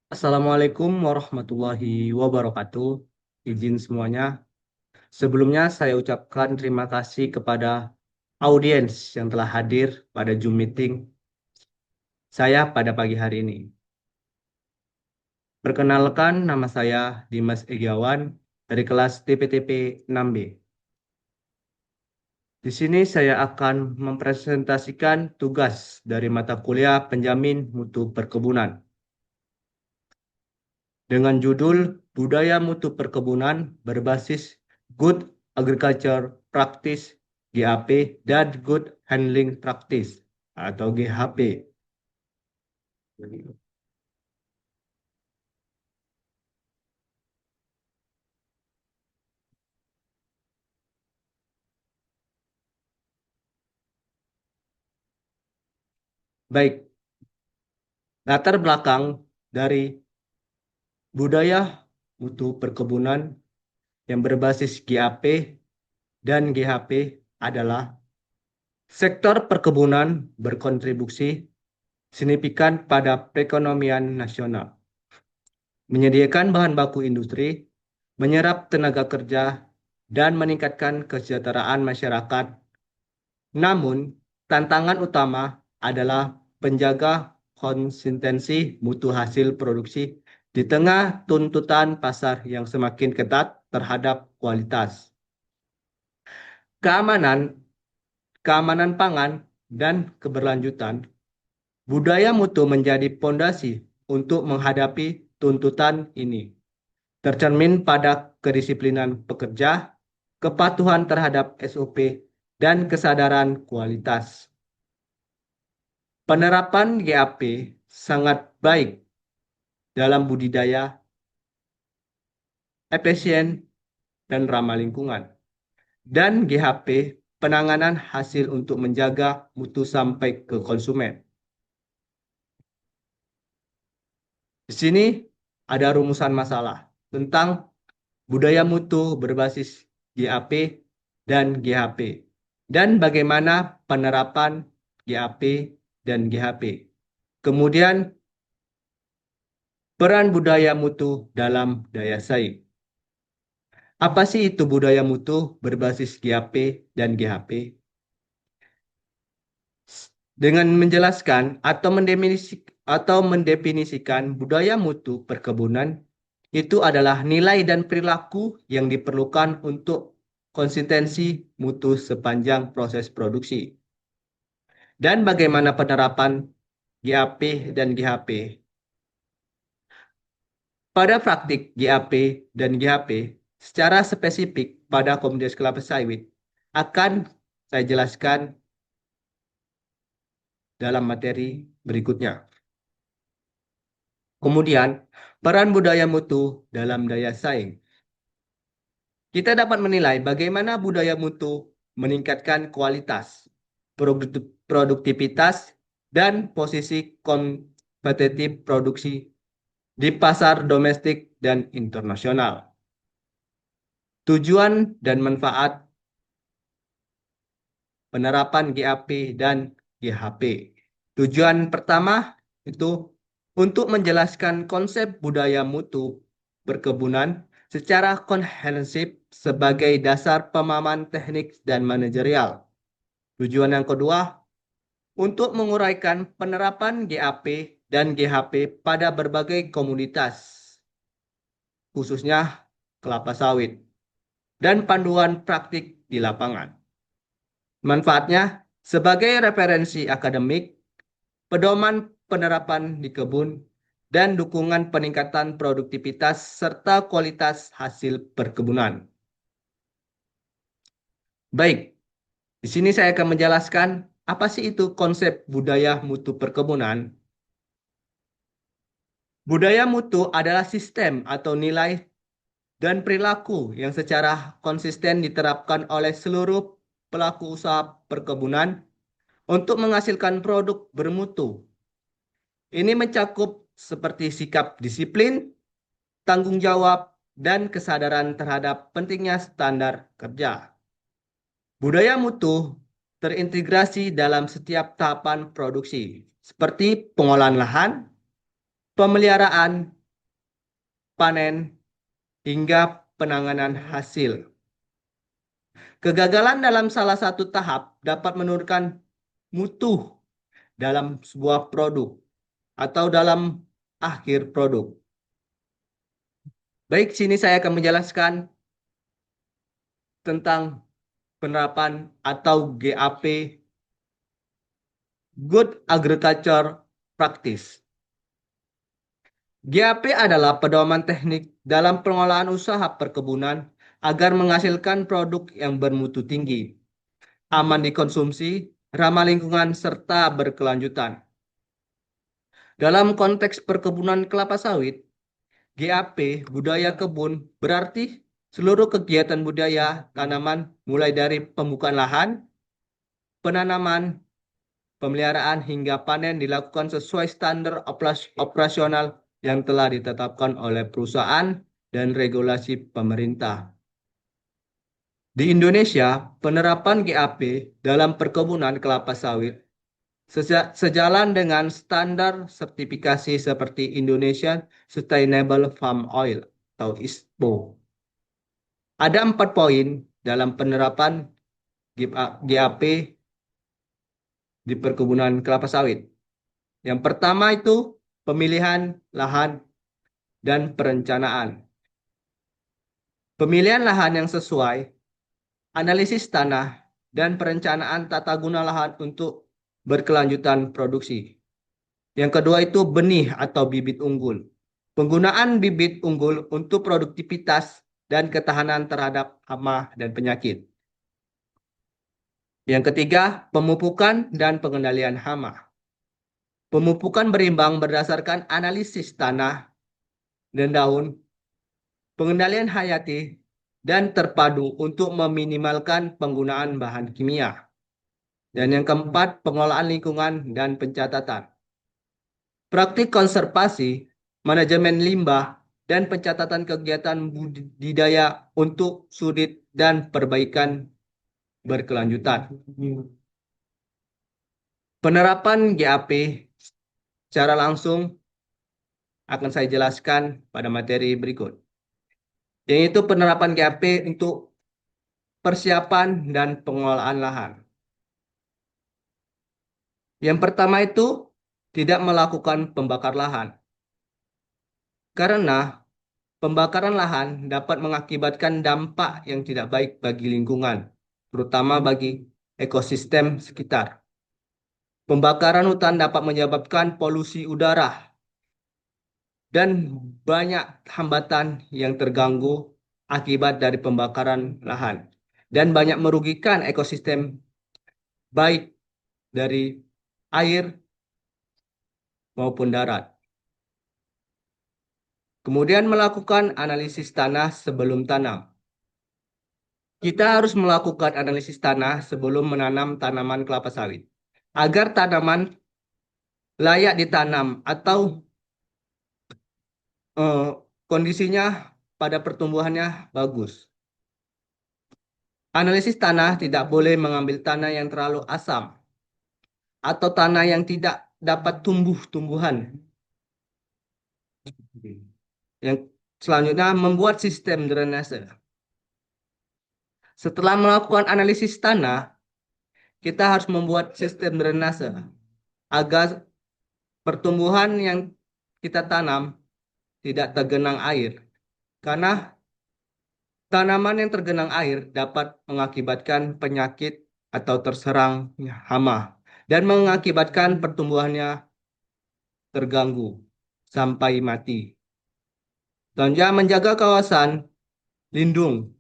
Assalamualaikum warahmatullahi wabarakatuh. Izin semuanya. Sebelumnya saya ucapkan terima kasih kepada audiens yang telah hadir pada Zoom meeting saya pada pagi hari ini. Perkenalkan, nama saya Dimas Egiawan dari kelas TPTP 6B. Di sini saya akan mempresentasikan tugas dari mata kuliah Penjamin Mutu Perkebunan dengan judul Budaya Mutu Perkebunan Berbasis Good Agriculture Practice GAP dan Good Handling Practice atau GHP. Baik, latar belakang dari budaya mutu perkebunan yang berbasis GAP dan GHP adalah sektor perkebunan berkontribusi signifikan pada perekonomian nasional, menyediakan bahan baku industri, menyerap tenaga kerja, dan meningkatkan kesejahteraan masyarakat. Namun, tantangan utama adalah penjaga konsistensi mutu hasil produksi di tengah tuntutan pasar yang semakin ketat terhadap kualitas, keamanan, keamanan pangan, dan keberlanjutan. Budaya mutu menjadi pondasi untuk menghadapi tuntutan ini, tercermin pada kedisiplinan pekerja, kepatuhan terhadap SOP, dan kesadaran kualitas. Penerapan GAP sangat baik dalam budidaya, efisien, dan ramah lingkungan. Dan GHP penanganan hasil untuk menjaga mutu sampai ke konsumen. Di sini ada rumusan masalah tentang budaya mutu berbasis GAP dan GHP, dan bagaimana penerapan GAP dan GHP. Kemudian, peran budaya mutu dalam daya saing. Apa sih itu budaya mutu berbasis GAP dan GHP? Dengan menjelaskan atau mendefinisikan budaya mutu perkebunan, itu adalah nilai dan perilaku yang diperlukan untuk konsistensi mutu sepanjang proses produksi. Dan bagaimana penerapan GAP dan GHP? Pada praktik GAP dan GHP, secara spesifik pada komunitas kelapa sawit, akan saya jelaskan dalam materi berikutnya. Kemudian, peran budaya mutu dalam daya saing. Kita dapat menilai bagaimana budaya mutu meningkatkan kualitas, produktivitas, dan posisi kompetitif produksi di pasar domestik dan internasional. Tujuan dan manfaat penerapan GAP dan GHP. Tujuan pertama itu untuk menjelaskan konsep budaya mutu perkebunan secara komprehensif sebagai dasar pemahaman teknik dan manajerial. Tujuan yang kedua, untuk menguraikan penerapan GAP dan GHP pada berbagai komoditas, khususnya kelapa sawit, dan panduan praktik di lapangan. Manfaatnya, sebagai referensi akademik, pedoman penerapan di kebun, dan dukungan peningkatan produktivitas serta kualitas hasil perkebunan. Baik, di sini saya akan menjelaskan apa sih itu konsep budaya mutu perkebunan. Budaya mutu adalah sistem atau nilai dan perilaku yang secara konsisten diterapkan oleh seluruh pelaku usaha perkebunan untuk menghasilkan produk bermutu. Ini mencakup seperti sikap disiplin, tanggung jawab, dan kesadaran terhadap pentingnya standar kerja. Budaya mutu terintegrasi dalam setiap tahapan produksi, seperti pengolahan lahan, pemeliharaan, panen, hingga penanganan hasil. Kegagalan dalam salah satu tahap dapat menurunkan mutu dalam sebuah produk atau dalam akhir produk. Baik, sini saya akan menjelaskan tentang penerapan atau GAP, Good Agriculture Practice. GAP adalah pedoman teknik dalam pengolahan usaha perkebunan agar menghasilkan produk yang bermutu tinggi, aman dikonsumsi, ramah lingkungan, serta berkelanjutan. Dalam konteks perkebunan kelapa sawit, GAP, budaya kebun, berarti seluruh kegiatan budaya tanaman mulai dari pembukaan lahan, penanaman, pemeliharaan hingga panen dilakukan sesuai standar operasional yang telah ditetapkan oleh perusahaan dan regulasi pemerintah. Di Indonesia, penerapan GAP dalam perkebunan kelapa sawit sejalan dengan standar sertifikasi seperti Indonesian Sustainable Palm Oil atau ISPO. Ada 4 poin dalam penerapan GAP di perkebunan kelapa sawit. Yang pertama itu pemilihan lahan dan perencanaan. Pemilihan lahan yang sesuai, analisis tanah, dan perencanaan tata guna lahan untuk berkelanjutan produksi. Yang kedua itu benih atau bibit unggul. Penggunaan bibit unggul untuk produktivitas dan ketahanan terhadap hama dan penyakit. Yang ketiga, pemupukan dan pengendalian hama. Pemupukan berimbang berdasarkan analisis tanah dan daun, pengendalian hayati, dan terpadu untuk meminimalkan penggunaan bahan kimia. Dan yang keempat, pengolahan lingkungan dan pencatatan. Praktik konservasi, manajemen limbah, dan pencatatan kegiatan budidaya untuk sudut dan perbaikan berkelanjutan. Penerapan GAP secara langsung akan saya jelaskan pada materi berikut, yaitu penerapan GAP untuk persiapan dan pengolahan lahan. Yang pertama itu tidak melakukan pembakar lahan. Karena pembakaran lahan dapat mengakibatkan dampak yang tidak baik bagi lingkungan, terutama bagi ekosistem sekitar. Pembakaran hutan dapat menyebabkan polusi udara dan banyak hambatan yang terganggu akibat dari pembakaran lahan dan banyak merugikan ekosistem baik dari air maupun darat. Kemudian melakukan analisis tanah sebelum tanam. Kita harus melakukan analisis tanah sebelum menanam tanaman kelapa sawit agar tanaman layak ditanam atau kondisinya pada pertumbuhannya bagus. Analisis tanah tidak boleh mengambil tanah yang terlalu asam atau tanah yang tidak dapat tumbuh-tumbuhan. Yang selanjutnya membuat sistem drainase. Setelah melakukan analisis tanah, kita harus membuat sistem drainase agar pertumbuhan yang kita tanam tidak tergenang air. Karena tanaman yang tergenang air dapat mengakibatkan penyakit atau terserang hama dan mengakibatkan pertumbuhannya terganggu sampai mati. Selanjutnya menjaga kawasan lindung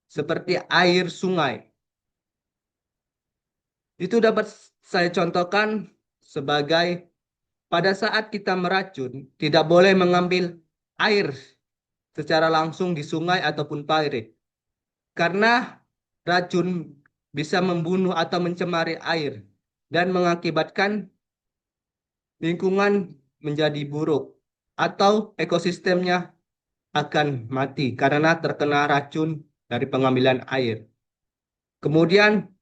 seperti air sungai. Itu dapat saya contohkan sebagai pada saat kita meracun, tidak boleh mengambil air secara langsung di sungai ataupun parit. Karena racun bisa membunuh atau mencemari air dan mengakibatkan lingkungan menjadi buruk atau ekosistemnya akan mati karena terkena racun dari pengambilan air. Kemudian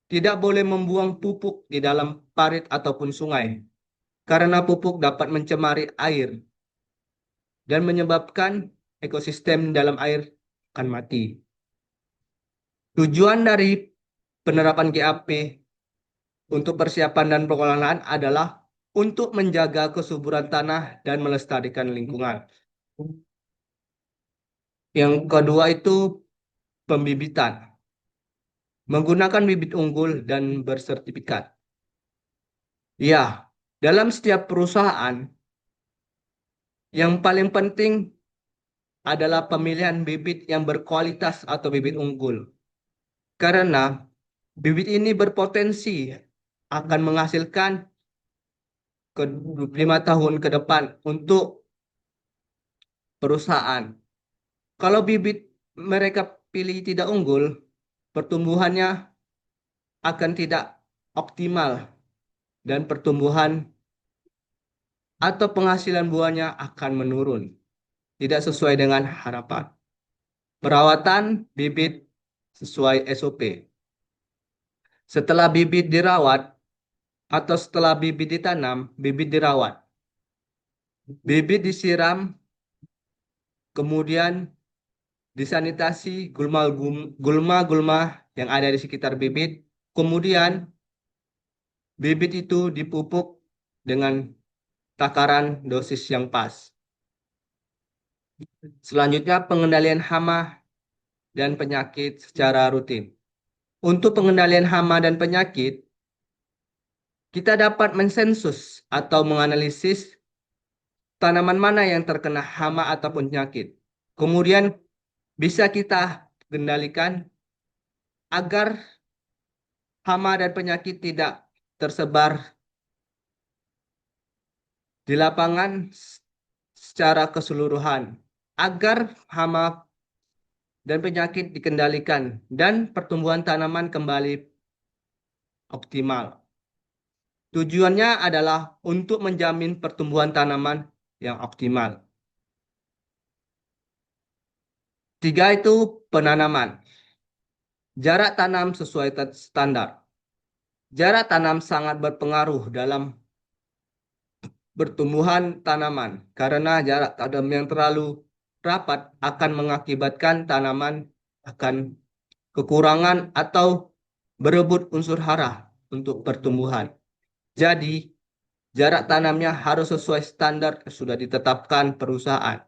tidak boleh membuang pupuk di dalam parit ataupun sungai karena pupuk dapat mencemari air dan menyebabkan ekosistem dalam air akan mati. Tujuan dari penerapan GAP untuk persiapan dan pengelolaan adalah untuk menjaga kesuburan tanah dan melestarikan lingkungan. Yang kedua itu pembibitan. Menggunakan bibit unggul dan bersertifikat. Ya, dalam setiap perusahaan, yang paling penting adalah pemilihan bibit yang berkualitas atau bibit unggul. Karena bibit ini berpotensi akan menghasilkan ke 5 tahun ke depan untuk perusahaan. Kalau bibit mereka pilih tidak unggul, pertumbuhannya akan tidak optimal dan pertumbuhan atau penghasilan buahnya akan menurun, tidak sesuai dengan harapan. Perawatan bibit sesuai SOP. Setelah bibit dirawat atau setelah bibit ditanam, bibit dirawat. Bibit disiram, kemudian disanitasi gulma-gulma yang ada di sekitar bibit. Kemudian bibit itu dipupuk dengan takaran dosis yang pas. Selanjutnya pengendalian hama dan penyakit secara rutin. Untuk pengendalian hama dan penyakit, kita dapat mensensus atau menganalisis tanaman mana yang terkena hama ataupun penyakit. Kemudian bisa kita kendalikan agar hama dan penyakit tidak tersebar di lapangan secara keseluruhan, agar hama dan penyakit dikendalikan dan pertumbuhan tanaman kembali optimal. Tujuannya adalah untuk menjamin pertumbuhan tanaman yang optimal. 3 itu penanaman. Jarak tanam sesuai standar. Jarak tanam sangat berpengaruh dalam pertumbuhan tanaman karena jarak tanam yang terlalu rapat akan mengakibatkan tanaman akan kekurangan atau berebut unsur hara untuk pertumbuhan. Jadi, jarak tanamnya harus sesuai standar yang sudah ditetapkan perusahaan.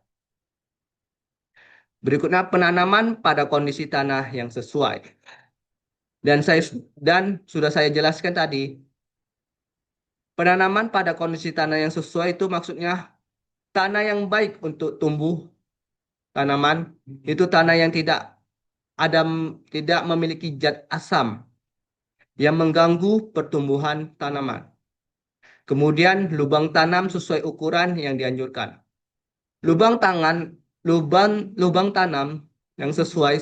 Berikutnya penanaman pada kondisi tanah yang sesuai. Dan sudah saya jelaskan tadi, penanaman pada kondisi tanah yang sesuai itu maksudnya tanah yang baik untuk tumbuh tanaman, itu tanah yang ada tidak memiliki zat asam yang mengganggu pertumbuhan tanaman. Kemudian lubang tanam sesuai ukuran yang dianjurkan. Lubang tangan, lubang tanam yang sesuai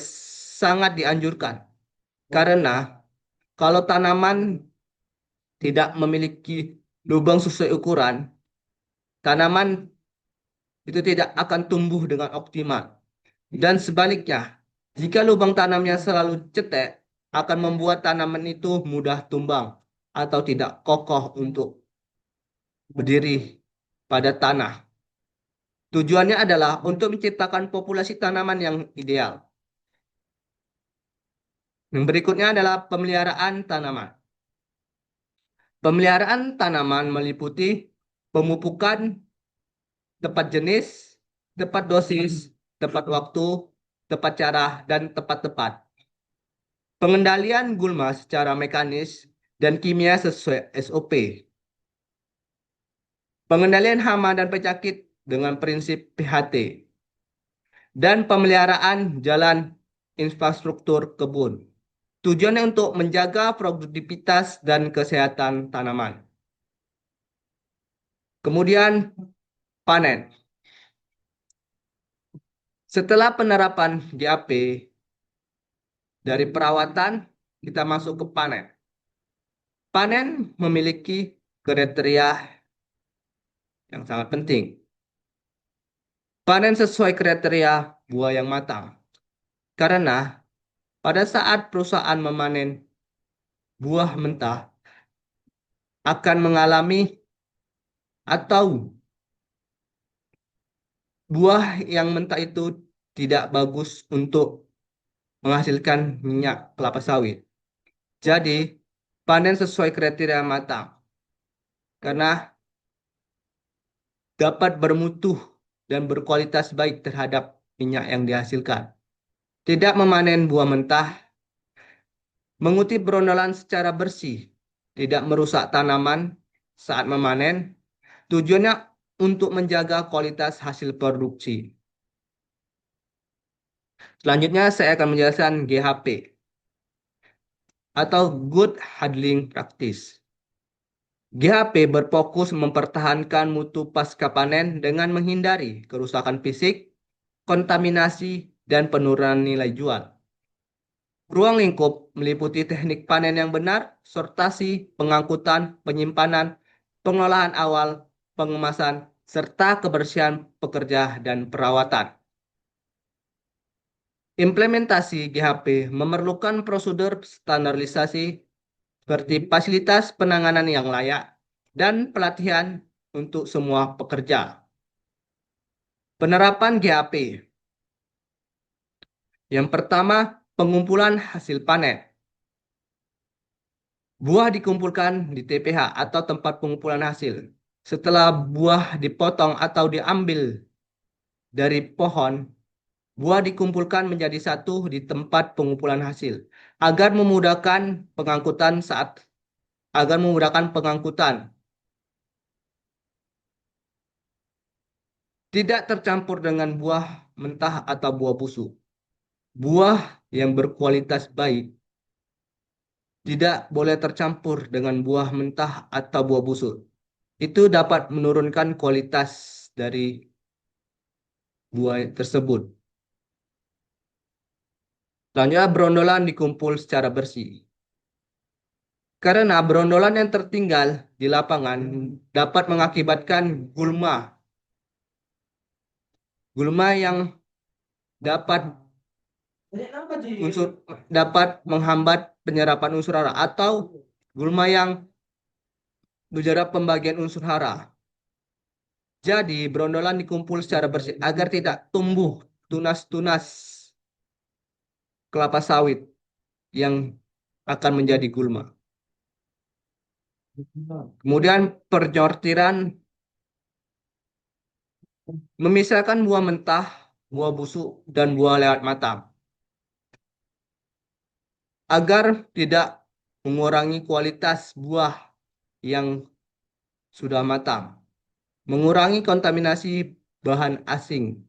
sangat dianjurkan. Karena kalau tanaman tidak memiliki lubang sesuai ukuran, tanaman itu tidak akan tumbuh dengan optimal. Dan sebaliknya, jika lubang tanamnya selalu cetek, akan membuat tanaman itu mudah tumbang atau tidak kokoh untuk berdiri pada tanah. Tujuannya adalah untuk menciptakan populasi tanaman yang ideal. Yang berikutnya adalah pemeliharaan tanaman. Pemeliharaan tanaman meliputi pemupukan tepat jenis, tepat dosis, tepat waktu, tepat cara, dan tepat-tepat. Pengendalian gulma secara mekanis dan kimia sesuai SOP. Pengendalian hama dan penyakit dengan prinsip PHT. Dan pemeliharaan jalan infrastruktur kebun. Tujuannya untuk menjaga produktivitas dan kesehatan tanaman. Kemudian panen. Setelah penerapan GAP, dari perawatan kita masuk ke panen. Panen memiliki kriteria yang sangat penting. Panen sesuai kriteria buah yang matang. Karena pada saat perusahaan memanen buah mentah akan mengalami atau buah yang mentah itu tidak bagus untuk menghasilkan minyak kelapa sawit. Jadi, panen sesuai kriteria matang karena dapat bermutu dan berkualitas baik terhadap minyak yang dihasilkan. Tidak memanen buah mentah, mengutip brondolan secara bersih, tidak merusak tanaman saat memanen, tujuannya untuk menjaga kualitas hasil produksi. Selanjutnya saya akan menjelaskan GHP atau Good Handling Practice. GHP berfokus mempertahankan mutu pasca panen dengan menghindari kerusakan fisik, kontaminasi, dan penurunan nilai jual. Ruang lingkup meliputi teknik panen yang benar, sortasi, pengangkutan, penyimpanan, pengolahan awal, pengemasan, serta kebersihan pekerja dan perawatan. Implementasi GHP memerlukan prosedur standarisasi seperti fasilitas penanganan yang layak dan pelatihan untuk semua pekerja. Penerapan GHP. Yang pertama, pengumpulan hasil panen. Buah dikumpulkan di TPH atau tempat pengumpulan hasil. Setelah buah dipotong atau diambil dari pohon, buah dikumpulkan menjadi satu di tempat pengumpulan hasil agar memudahkan pengangkutan. Tidak tercampur dengan buah mentah atau buah busuk. Buah yang berkualitas baik tidak boleh tercampur dengan buah mentah atau buah busuk. Itu dapat menurunkan kualitas dari buah tersebut. Selanjutnya, brondolan dikumpul secara bersih. Karena brondolan yang tertinggal di lapangan dapat mengakibatkan gulma. Gulma yang dapat menghambat penyerapan unsur hara atau gulma yang menjadi pembagian unsur hara. Jadi, brondolan dikumpul secara bersih agar tidak tumbuh tunas-tunas kelapa sawit yang akan menjadi gulma. Kemudian penyortiran memisahkan buah mentah, buah busuk, dan buah lewat matang. Agar tidak mengurangi kualitas buah yang sudah matang. Mengurangi kontaminasi bahan asing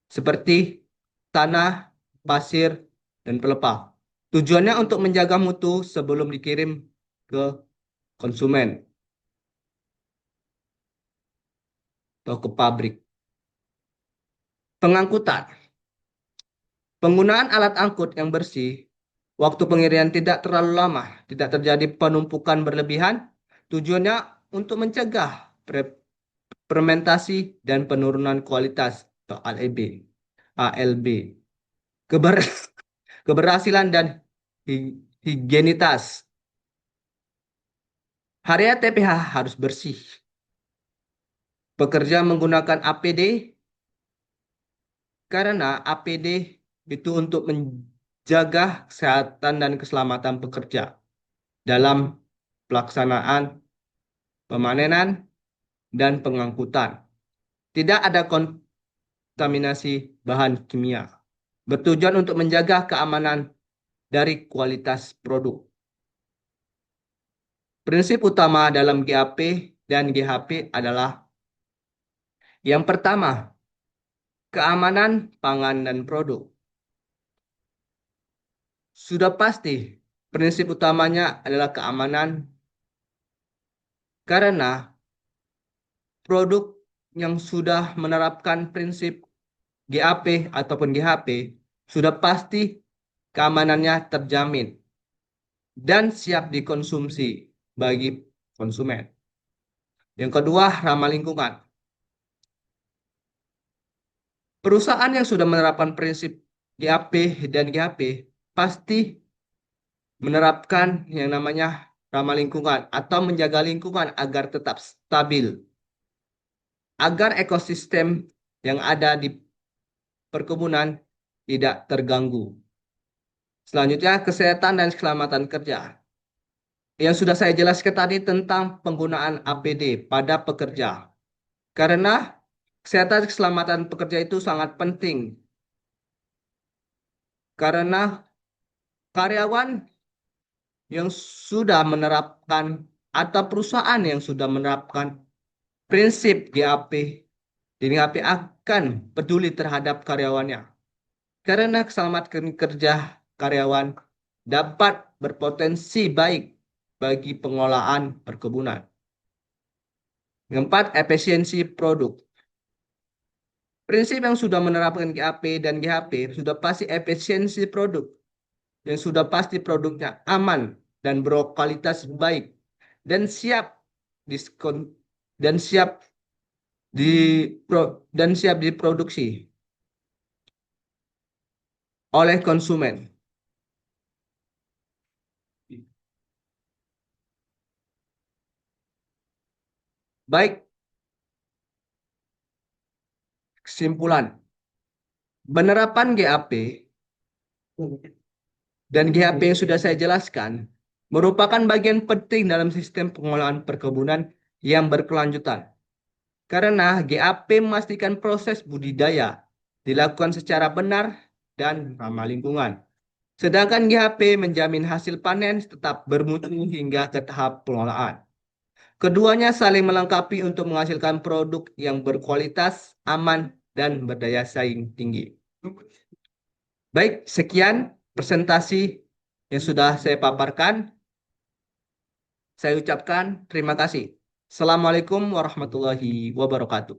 seperti tanah, pasir, dan pelepah. Tujuannya untuk menjaga mutu sebelum dikirim ke konsumen atau ke pabrik. Pengangkutan. Penggunaan alat angkut yang bersih, waktu pengirian tidak terlalu lama, tidak terjadi penumpukan berlebihan, tujuannya untuk mencegah fermentasi dan penurunan kualitas atau ALB. Keberhasilan dan higienitas. Area TPH harus bersih. Pekerja menggunakan APD karena APD itu untuk menjaga kesehatan dan keselamatan pekerja dalam pelaksanaan pemanenan dan pengangkutan. Tidak ada kontaminasi bahan kimia. Bertujuan untuk menjaga keamanan dari kualitas produk. Prinsip utama dalam GAP dan GHP adalah yang pertama, keamanan pangan dan produk. Sudah pasti, prinsip utamanya adalah keamanan karena produk yang sudah menerapkan prinsip GAP ataupun GHP sudah pasti keamanannya terjamin dan siap dikonsumsi bagi konsumen. Yang kedua, ramah lingkungan. Perusahaan yang sudah menerapkan prinsip GAP dan GHP pasti menerapkan yang namanya ramah lingkungan atau menjaga lingkungan agar tetap stabil. Agar ekosistem yang ada di perkebunan tidak terganggu. Selanjutnya, kesehatan dan keselamatan kerja. Yang sudah saya jelaskan tadi tentang penggunaan APD pada pekerja. Karena kesehatan dan keselamatan pekerja itu sangat penting. Karena karyawan yang sudah menerapkan atau perusahaan yang sudah menerapkan prinsip GAP, jadi GAP akan peduli terhadap karyawannya. Karena keselamatan kerja karyawan dapat berpotensi baik bagi pengelolaan perkebunan. Yang keempat, efisiensi produk. Prinsip yang sudah menerapkan GAP dan GHP sudah pasti efisiensi produk, yang sudah pasti produknya aman dan berkualitas baik dan siap diskon dan siap diproduksi oleh konsumen. Baik, kesimpulan. Penerapan GAP dan GHP yang sudah saya jelaskan merupakan bagian penting dalam sistem pengolahan perkebunan yang berkelanjutan. Karena GAP memastikan proses budidaya dilakukan secara benar dan ramah lingkungan. Sedangkan GHP menjamin hasil panen tetap bermutu hingga ke tahap pengolahan. Keduanya saling melengkapi untuk menghasilkan produk yang berkualitas, aman, dan berdaya saing tinggi. Baik, sekian presentasi yang sudah saya paparkan. Saya ucapkan terima kasih. Assalamualaikum warahmatullahi wabarakatuh.